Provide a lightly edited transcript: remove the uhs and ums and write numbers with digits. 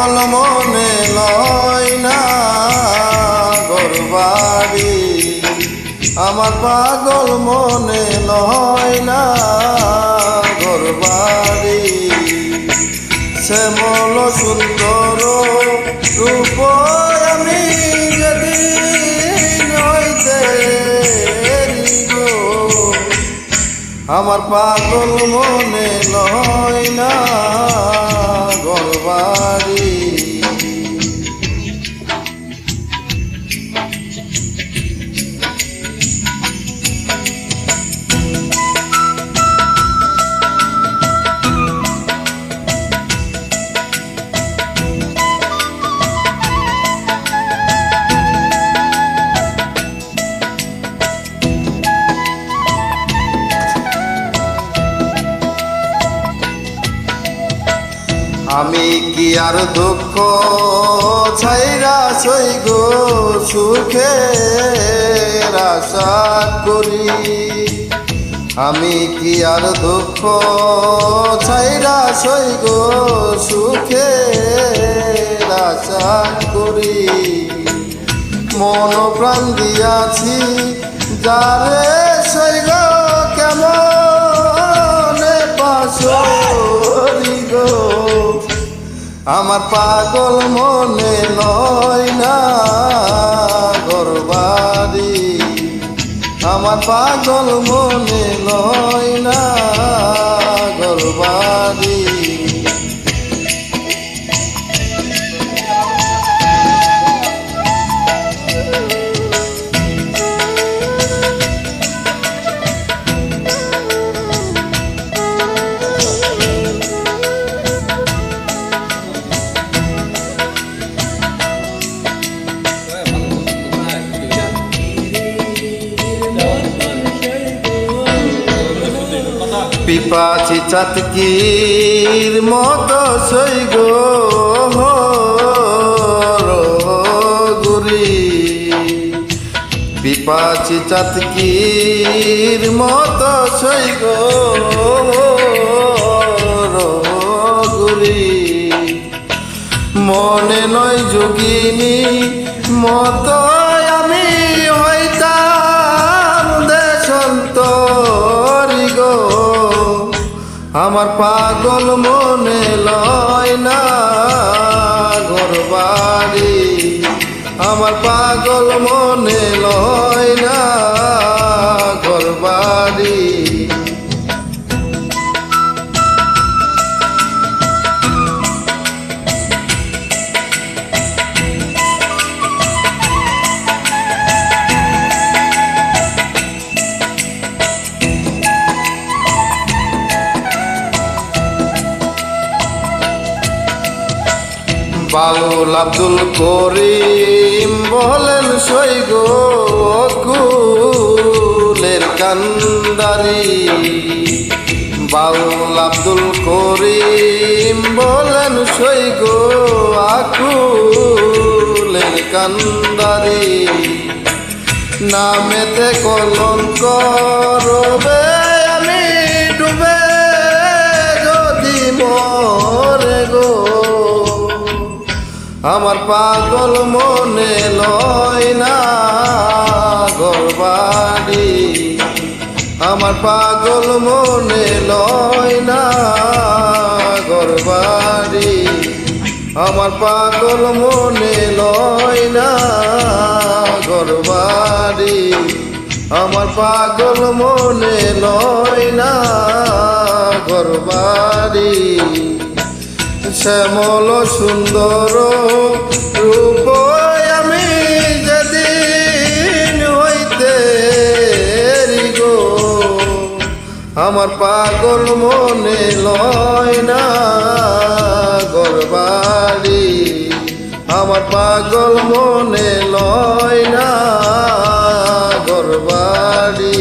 পাগল মনে লয় না ঘরবাড়ি, আমার পাগল মনে লয় না ঘরবাড়ি। শ্যামল সুন্দর রূপ আমি যেদিন হইতে গো, আমার পাগল মনে লয় না ঘরবাড়ি। আমি কি আর দুঃখ ছাইরা সই গো, সুখের আশা করি। আমি কি আর দুঃখ ছাইরা সই গো, সুখের আশা করি। মন প্রাণ দিয়াছি যারে সই গো, কেমন পাশরি গো, আমার পাগল মনে লয় না ঘরবাড়ি, আমার পাগল মনে লয় না ঘরবাড়ি। পিপাচি চাতকির মতো সই গো গুরি, পিপাচি চাতকির মতো সই গো গুরি। মনে নয় যোগিনী মতো আমি হইতাম দেশান্তরি গো, আমার পাগল মনে লয় না ঘরবাড়ি, আমার পাগল মনে লয় না ঘরবাড়ি। বাউল আব্দুল করিম বলেন সই গো কুলের কান্দারি, বাউল আব্দুল করিম বলেন সই গো আকুলের কান্দারি। নামেতে কলঙ্ক রবে আমি ডুবে যদি মরে গো, আমার পাগল মনে লয় না ঘরবাড়ি, আমার পাগল মনে লয় না ঘরবাড়ি, আমার পাগল মনে লয় না ঘরবাড়ি, আমার পাগল মনে লয় না ঘরবাড়ি। শ্যামল সুন্দর রূপ আমি যেদিন হইতে গো, আমার পাগল মনে লয় না ঘরবাড়ি, আমার পাগল মনে লয় না ঘরবাড়ি।